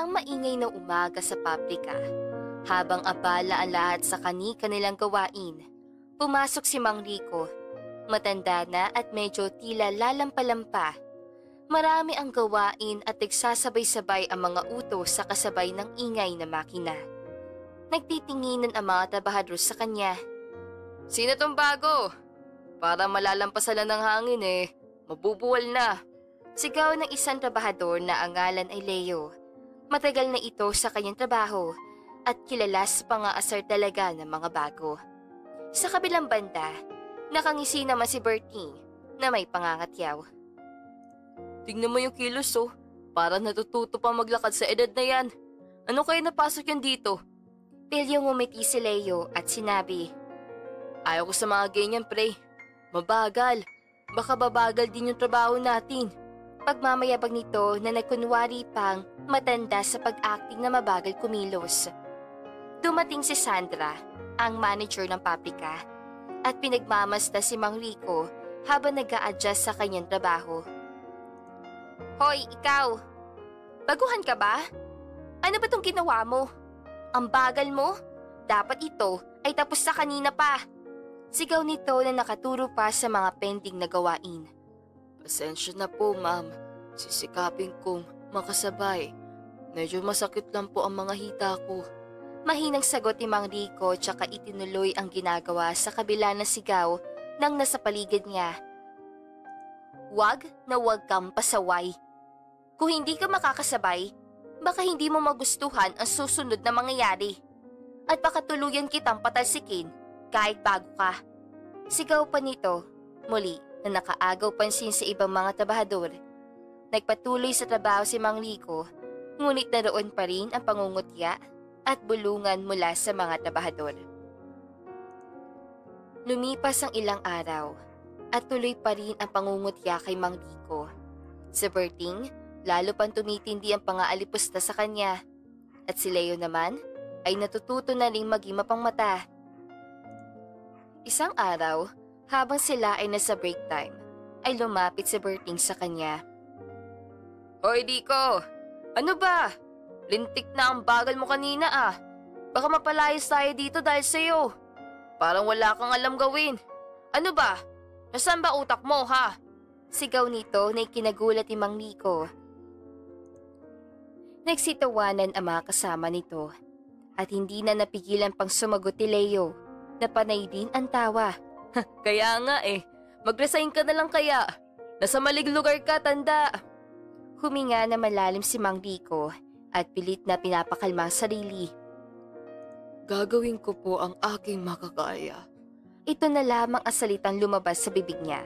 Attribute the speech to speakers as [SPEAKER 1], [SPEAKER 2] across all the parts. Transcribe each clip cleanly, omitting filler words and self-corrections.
[SPEAKER 1] Isang maingay na umaga sa pabrika. Habang abala ang lahat sa kani-kanilang gawain, pumasok si Mang Rico. Matanda na at medyo tila lalampalampa. Marami ang gawain at nagsasabay-sabay ang mga utos sa kasabay ng ingay na makina. Nagtitinginan ang mga trabahador sa kanya. "Sino tong bago? Para malalampasan lang ng hangin mabubuwal na." Sigaw ng isang trabahador na ang ngalan ay Leo. Matagal na ito sa kanyang trabaho at kilala sa pang-aasar talaga ng mga bago. Sa kabilang banda, nakangisi naman si Bertie na may pangangatyaw. "Tingnan mo yung kilos para natututo pa maglakad sa edad na yan. Ano kaya napasok yan dito?" Pilyong ngumiti si Leo at sinabi, "Ayaw ko sa mga ganyan pre. Mabagal. Baka babagal din yung trabaho natin." Pagmamayabang nito na nagkunwari pang matanda sa pag-acting na mabagal kumilos. Dumating si Sandra, ang manager ng pabrika, at pinagmamasta si Mang Rico habang nag-a-adjust sa kanyang trabaho. "Hoy, ikaw! Baguhan ka ba? Ano ba tong ginawa mo? Ang bagal mo? Dapat ito ay tapos na kanina pa." Sigaw nito na nakaturo pa sa mga pending na gawain. "Pasensya na po, ma'am. Sisikapin kong makasabay. Medyo masakit lang po ang mga hita ko." Mahinang sagot ni Mang Rico tsaka itinuloy ang ginagawa sa kabila ng sigaw ng nasa paligid niya. "Wag na wag kang pasaway. Kung hindi ka makakasabay, baka hindi mo magustuhan ang susunod na mangyayari. At baka tuluyan kitang patalsikin kahit bago ka." Sigaw pa nito, muli na nakaagaw pansin sa ibang mga trabahador. Nagpatuloy sa trabaho si Mang Rico, ngunit naroon pa rin ang pangungutya at bulungan mula sa mga trabahador. Lumipas ang ilang araw at tuloy pa rin ang pangungutya kay Mang Rico. Si Berting, lalo pang tumitindi ang pang-aalipusta sa kanya, at si Leo naman ay natututo na ring maging mapangmata. Isang araw, habang sila ay nasa break time, ay lumapit si Berting sa kanya. "Hoy Rico, ano ba? Lintik na ang bagal mo kanina Baka mapalayas tayo dito dahil sa'yo. Parang wala kang alam gawin. Ano ba? Nasaan ba utak mo ha?" Sigaw nito na ikinagulat ni Mang Rico. Nagsitawanan ang mga kasama nito at hindi na napigilan pang sumagot ni Leo na panay din ang tawa. "Kaya nga mag-resign ka na lang kaya. Nasa maling lugar ka, tanda." Huminga na malalim si Mang Rico at pilit na pinapakalma ang sarili. "Gagawin ko po ang aking makakaya." Ito na lamang ang salitang lumabas sa bibig niya.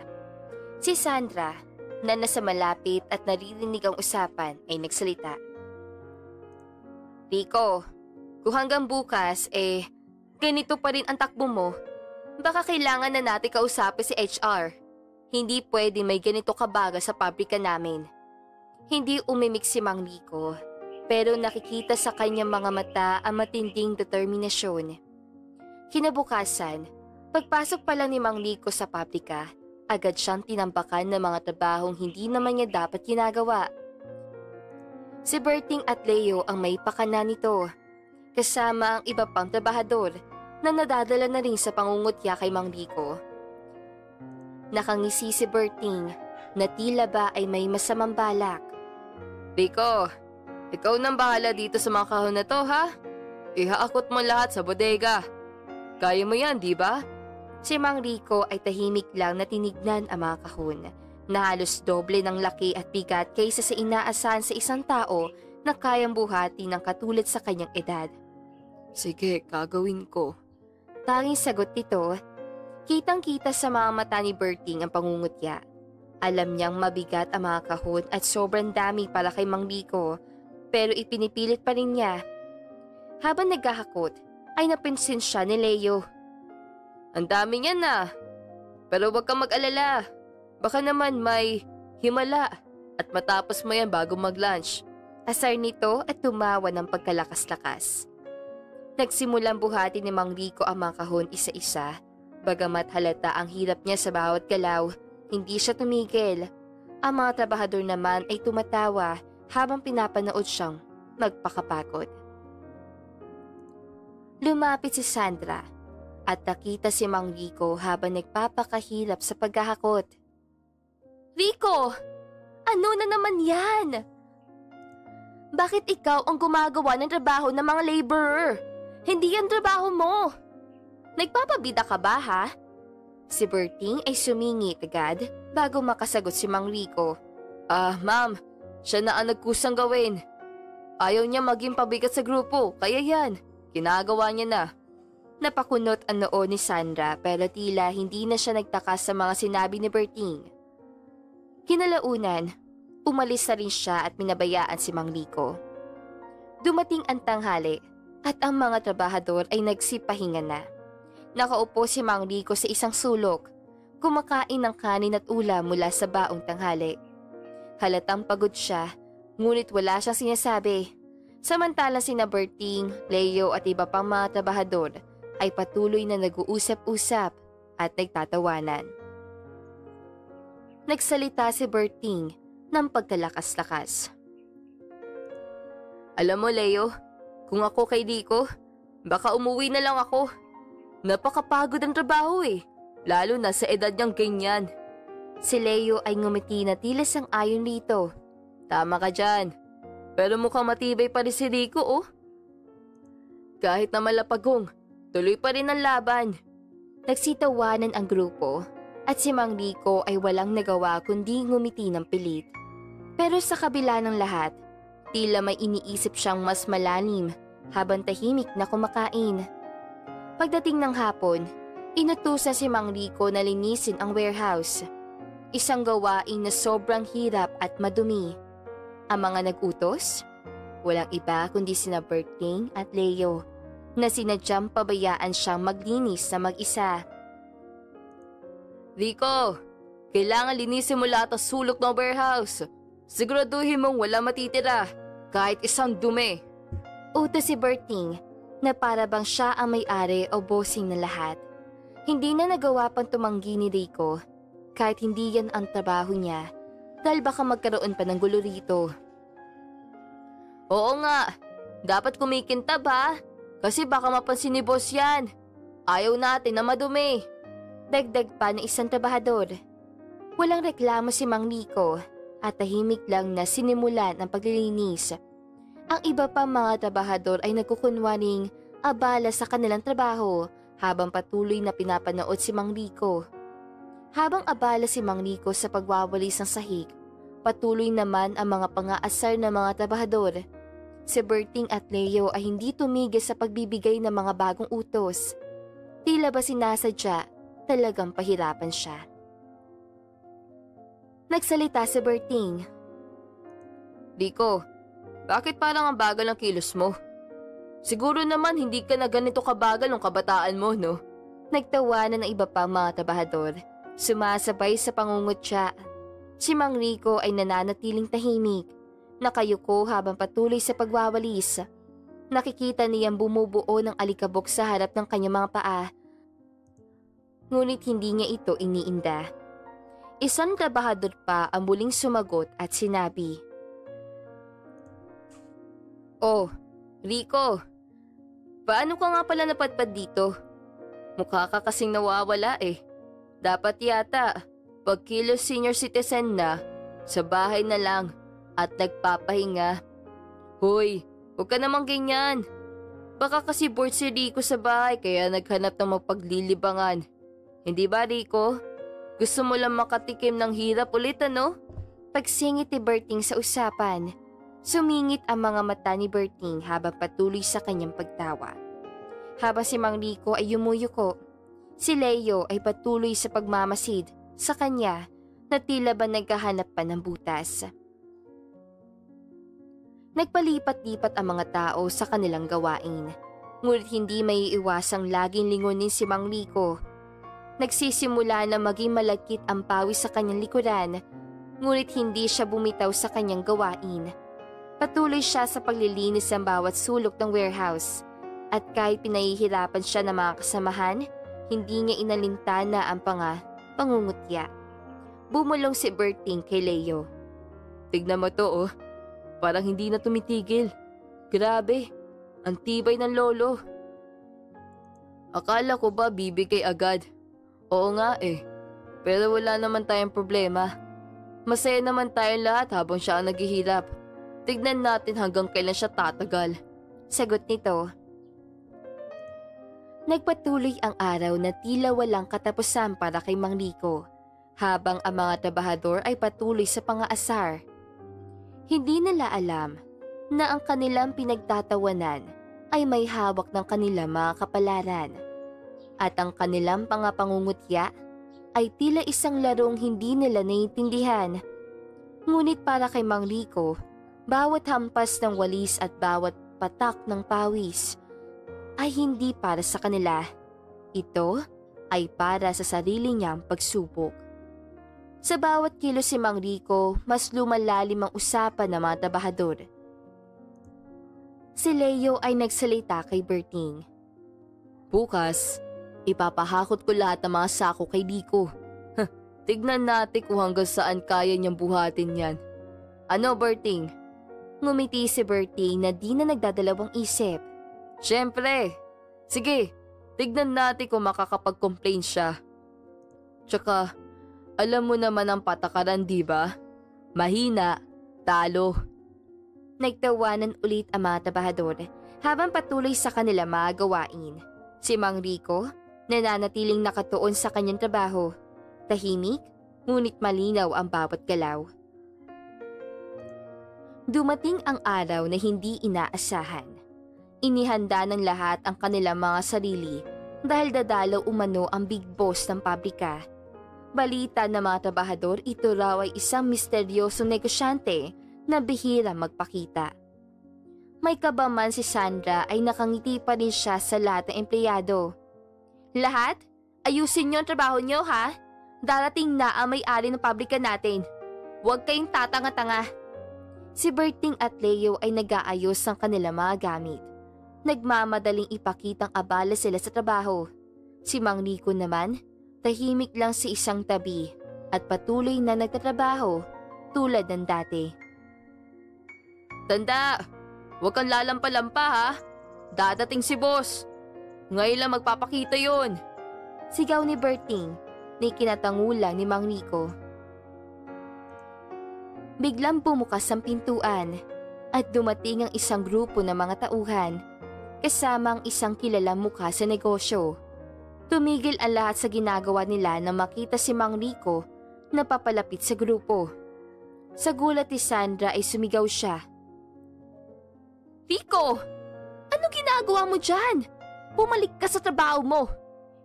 [SPEAKER 1] Si Sandra, na nasa malapit at naririnig ang usapan, ay nagsalita. "Rico, kung hanggang bukas ganito pa rin ang takbo mo, baka kailangan na natin kausapin si HR. Hindi pwede may ganito kabaga sa pabrika namin." Hindi umimik si Mang Rico, pero nakikita sa kanyang mga mata ang matinding determinasyon. Kinabukasan, pagpasok pa lang ni Mang Rico sa pabrika, agad siyang tinambakan ng mga trabahong hindi naman niya dapat ginagawa. Si Berting at Leo ang may pakana nito, kasama ang iba pang trabahador na nadadala na rin sa pangungutya kay Mang Rico. Nakangisi si Berting na tila ba ay may masamang balak. "Rico, ikaw nang bahala dito sa mga kahon na to ha? Ihaakot mo lahat sa bodega. Kaya mo yan, di ba?" Si Mang Rico ay tahimik lang na tinignan ang mga kahon na halos doble ng laki at bigat kaysa sa inaasahan sa isang tao na kayang buhati ng katulad sa kanyang edad. "Sige, gagawin ko." Tanging sagot nito. Kitang-kita sa mga mata ni Berting ang pangungutya. Alam niyang mabigat ang mga kahon at sobrang dami para kay Mang Rico, pero ipinipilit pa rin niya. Habang naghahakot, ay napinsin siya ni Leo. "Ang dami niyan pero wag kang mag-alala. Baka naman may himala at matapos mo yan bago mag-lunch." Asar nito at tumawa ng pagkalakas-lakas. Nagsimulang buhati ni Mang Rico ang mga kahon isa-isa. Bagamat halata ang hirap niya sa bawat galaw, hindi siya tumigil. Ang mga trabahador naman ay tumatawa habang pinapanood siyang magpakapagod. Lumapit si Sandra at nakita si Mang Rico habang nagpapakahirap sa paghahakot. Rico! Ano na naman yan? Bakit ikaw ang gumagawa ng trabaho ng mga laborer? Hindi yan trabaho mo. Nagpapabida ka ba ha? Si Berting ay sumingit agad bago makasagot si Mang Rico. Ma'am, siya na ang nagkusang gawin. Ayaw niya maging pabigat sa grupo, kaya yan, ginagawa niya na. Napakunot ang noo ni Sandra pero tila hindi na siya nagtaka sa mga sinabi ni Berting. Kinalaunan, umalis na rin siya at minabayaan si Mang Rico. Dumating ang tanghali at ang mga trabahador ay nagsipahinga na. Nakaupo si Mang Rico sa isang sulok, kumakain ng kanin at ulam mula sa baong tanghali. Halatang pagod siya, ngunit wala siyang sinasabi. Samantalang sina Berting, Leo at iba pang mga trabahador ay patuloy na nag-uusap-usap at nagtatawanan. Nagsalita si Berting ng pagkalakas-lakas. Alam mo, Leo, kung ako kay Rico, baka umuwi na lang ako. Napakapagod ang trabaho lalo na sa edad niyang ganyan. Si Leo ay ngumiti na tila sang-ayon rito. Tama ka dyan, pero mukhang matibay pa rin si Rico Kahit na malapagong, tuloy pa rin ang laban. Nagsitawanan ang grupo at si Mang Rico ay walang nagawa kundi ngumiti ng pilit. Pero sa kabila ng lahat, tila may iniisip siyang mas malalim habang tahimik na kumakain. Pagdating ng hapon, inutusan si Mang Rico na linisin ang warehouse. Isang gawain na sobrang hirap at madumi. Ang mga nag-utos? Walang iba kundi sina Berting at Leo na sinadyang pabayaan siyang maglinis na mag-isa. Rico, kailangan linisin mo lahat ang sulok ng warehouse. Siguraduhin mong wala matitira, kahit isang dumi. Utos si Berting na para bang siya ang may-ari o bossing na lahat. Hindi na nagawa pang tumanggi ni Rico kahit hindi yan ang trabaho niya dahil baka magkaroon pa ng gulo rito. Oo nga, dapat kumikintab ha kasi baka mapansin ni boss yan. Ayaw natin na madumi. Dagdag pa ng isang trabahador. Walang reklamo si Mang Rico at tahimik lang na sinimulan ang paglilinis. Ang iba pa mga trabahador ay nagkukunwaring abala sa kanilang trabaho habang patuloy na pinapanood si Mang Rico. Habang abala si Mang Rico sa pagwawalis ng sahig, patuloy naman ang mga pang-aasar ng mga trabahador. Si Berting at Leo ay hindi tumigil sa pagbibigay ng mga bagong utos. Tila ba sinasadya, talagang pahirapan siya. Nagsalita si Berting. Rico, bakit parang ang bagal ng kilos mo? Siguro naman hindi ka na ganito kabagal ng kabataan mo, no? Nagtawanan ng iba pang mga trabahador. Sumasabay sa pangungutya. Si Mang Rico ay nananatiling tahimik. Nakayuko habang patuloy sa pagwawalis. Nakikita niyang bumubuo ng alikabok sa harap ng kanyang mga paa. Ngunit hindi niya ito iniinda. Isang trabahador pa ang muling sumagot at sinabi, Oh, Rico, paano ka nga pala napadpad dito? Mukha ka kasing nawawala Dapat yata, pagkilos senior citizen na, sa bahay na lang at nagpapahinga. Hoy, huwag ka namang ganyan. Baka kasi bored si Rico sa bahay kaya naghanap ng mapaglilibangan. Hindi ba Rico? Gusto mo lang makatikim ng hirap ulit ano? Pagsingit ni Berting sa usapan. Sumingit ang mga mata ni Berting habang patuloy sa kanyang pagtawa. Habang si Mang Rico ay yumuyuko, si Leo ay patuloy sa pagmamasid sa kanya na tila ba naghahanap pa ng butas. Nagpalipat-lipat ang mga tao sa kanilang gawain, ngunit hindi maiiwasang laging lingunin si Mang Rico. Nagsisimula na maging malagkit ang pawis sa kanyang likuran, ngunit hindi siya bumitaw sa kanyang gawain. Patuloy siya sa paglilinis ng bawat sulok ng warehouse at kahit pinahihirapan siya ng mga kasamahan, hindi niya inalintana ang pangungutya. Bumulong si Berting kay Leo. Tignan mo to parang hindi na tumitigil.
[SPEAKER 2] Grabe, ang tibay ng lolo. Akala ko ba bibigay agad? Oo nga eh, pero wala naman tayong problema. Masaya naman tayong lahat habang siya ang naghihirap. Tignan natin hanggang kailan siya tatagal.
[SPEAKER 1] Sagot nito. Nagpatuloy ang araw na tila walang katapusan para kay Mang Rico, habang ang mga trabahador ay patuloy sa pangaasar. Hindi nila alam na ang kanilang pinagtatawanan ay may hawak ng kanilang mga kapalaran. At ang kanilang pangapangungutya ay tila isang larong hindi nila naiintindihan. Ngunit para kay Mang Rico, bawat hampas ng walis at bawat patak ng pawis ay hindi para sa kanila. Ito ay para sa sarili niyang pagsubok. Sa bawat kilos si Mang Rico, mas lumalalim ang usapan ng mga trabahador. Si Leo ay nagsalita kay Berting.
[SPEAKER 2] Bukas, ipapahakot ko lahat ng mga sako kay Rico. Tignan natin kung hanggang saan kaya niyang buhatin yan. Ano, Berting?
[SPEAKER 1] Ngumiti si Berting na di na nagdadalawang isip.
[SPEAKER 2] Siyempre. Sige, tignan natin kung makakapag-complain siya. Tsaka, alam mo naman ang patakaran, di ba? Mahina, talo.
[SPEAKER 1] Nagtawanan ulit ang mga trabahador habang patuloy sa kanila mga gawain. Si Mang Rico, nananatiling nakatuon sa kanyang trabaho. Tahimik, ngunit malinaw ang bawat galaw. Dumating ang araw na hindi inaasahan. Inihanda ng lahat ang kanilang mga sarili dahil dadalaw umano ang big boss ng pabrika. Balita ng mga trabahador, ito raw ay isang misteryosong negosyante na bihira magpakita. May kaba man si Sandra ay nakangiti pa rin siya sa lahat ng empleyado. Lahat, ayusin niyo ang trabaho niyo ha? Darating na ang may-ari ng pabrika natin. Huwag kayong tatanga-tanga. Si Berting at Leo ay nag-aayos ng kanilang mga gamit. Nagmamadaling ipakitang abala sila sa trabaho. Si Mang Rico naman, tahimik lang sa isang tabi at patuloy na nagtatrabaho tulad ng dati.
[SPEAKER 2] Tanda, huwag kang lalampa-lampa ha. Dadating si boss. Ngayon lang magpapakita yon.
[SPEAKER 1] Sigaw ni Berting na kinatangulang ni Mang Rico. Biglang bumukas ang pintuan at dumating ang isang grupo ng mga tauhan kasama ang isang kilalang mukha sa negosyo. Tumigil ang lahat sa ginagawa nila nang makita si Mang Rico na papalapit sa grupo. Sa gulat ni Sandra ay sumigaw siya. Rico! Ano ginagawa mo dyan? Bumalik ka sa trabaho mo!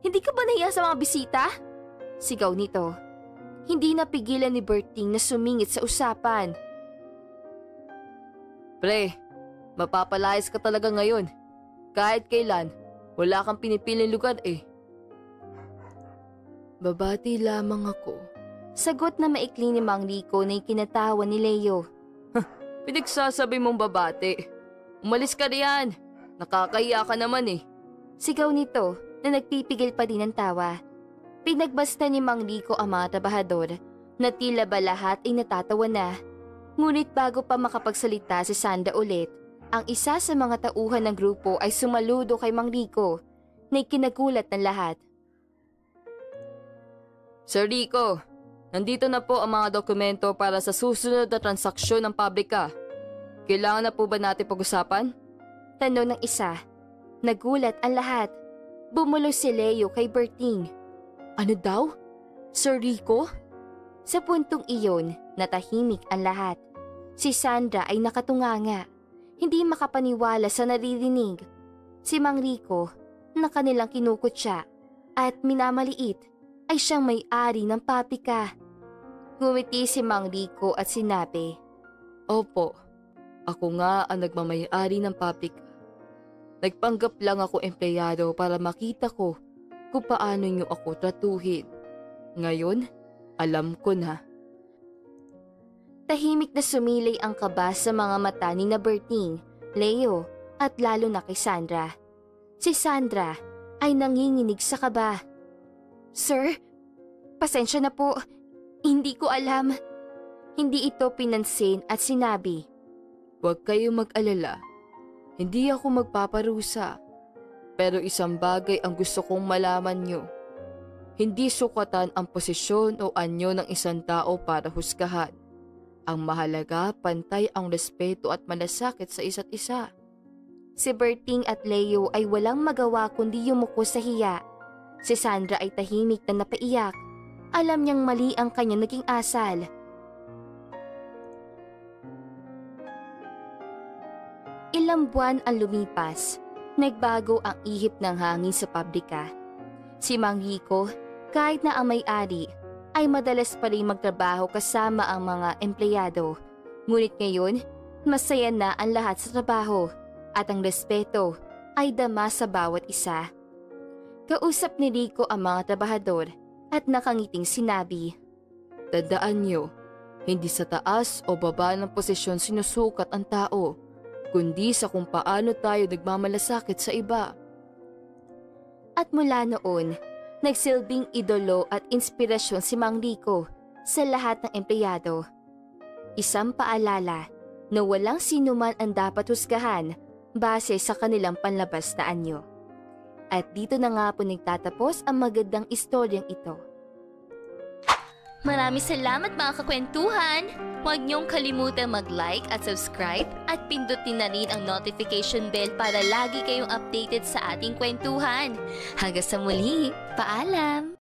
[SPEAKER 1] Hindi ka ba nahiya sa mga bisita? Sigaw nito. Hindi napigilan ni Berting na sumingit sa usapan.
[SPEAKER 2] Pre, mapapalayas ka talaga ngayon. Kahit kailan, wala kang pinipiling lugar eh. Babati lamang ako.
[SPEAKER 1] Sagot na maikli ni Mang Rico na ikinatawa ni Leo.
[SPEAKER 2] Pinagsasabi mong babati. Umalis ka riyan. Nakakahiya ka naman eh.
[SPEAKER 1] Sigaw nito na nagpipigil pa din ng tawa. Pinagbasta ni Mang Rico ang mga trabahador na tila ba lahat ay natatawa na. Ngunit bago pa makapagsalita si Sandra ulit, ang isa sa mga tauhan ng grupo ay sumaludo kay Mang Rico na ikinagulat ng lahat.
[SPEAKER 2] Sir Rico, nandito na po ang mga dokumento para sa susunod na transaksyon ng pabrika. Kailangan na po ba natin pag-usapan?
[SPEAKER 1] Tanong ng isa. Nagulat ang lahat. Bumulo si Leo kay Berting.
[SPEAKER 2] Ano daw? Sir Rico?
[SPEAKER 1] Sa puntong iyon, natahimik ang lahat. Si Sandra ay nakatunganga. Hindi makapaniwala sa naririnig. Si Mang Rico, na kanilang kinukutya at minamaliit, ay siyang may-ari ng pabrika. Ngumiti si Mang Rico at sinabi,
[SPEAKER 2] Opo, ako nga ang nagmamay-ari ng pabrika. Nagpanggap lang ako empleyado para makita ko kung paano niyo ako tratuhin. Ngayon, alam ko na.
[SPEAKER 1] Tahimik na sumilay ang kaba sa mga mata ni na Berting, Leo at lalo na kay Sandra. Si Sandra ay nanginginig sa kaba. Sir, pasensya na po. Hindi ko alam. Hindi ito pinansin at sinabi.
[SPEAKER 2] Huwag kayong mag-alala. Hindi ako magpaparusa. Pero isang bagay ang gusto kong malaman nyo. Hindi sukatan ang posisyon o anyo ng isang tao para husgahan. Ang mahalaga, pantay ang respeto at malasakit sa isa't isa.
[SPEAKER 1] Si Berting at Leo ay walang magawa kundi yumuko sa hiya. Si Sandra ay tahimik na napaiyak. Alam niyang mali ang kanyang naging asal. Ilang buwan ang lumipas. Nagbago ang ihip ng hangin sa pabrika. Si Mang Rico, kahit na ang may-ari, ay madalas pa rin magtrabaho kasama ang mga empleyado. Ngunit ngayon, masaya na ang lahat sa trabaho at ang respeto ay dama sa bawat isa. Kausap ni Rico ang mga trabahador at nakangiting sinabi,
[SPEAKER 2] Tandaan nyo, hindi sa taas o baba ng posisyon sinusukat ang tao, kundi sa kung paano tayo nagmamalasakit sa iba.
[SPEAKER 1] At mula noon, nagsilbing idolo at inspirasyon si Mang Rico sa lahat ng empleyado. Isang paalala na walang sinuman ang dapat husgahan base sa kanilang panlabas na anyo. At dito na nga po nagtatapos ang magandang istoryang ito. Maraming salamat mga kakwentuhan! Huwag niyong kalimutan mag-like at subscribe at pindutin na rin ang notification bell para lagi kayong updated sa ating kwentuhan. Hanggang sa muli, paalam!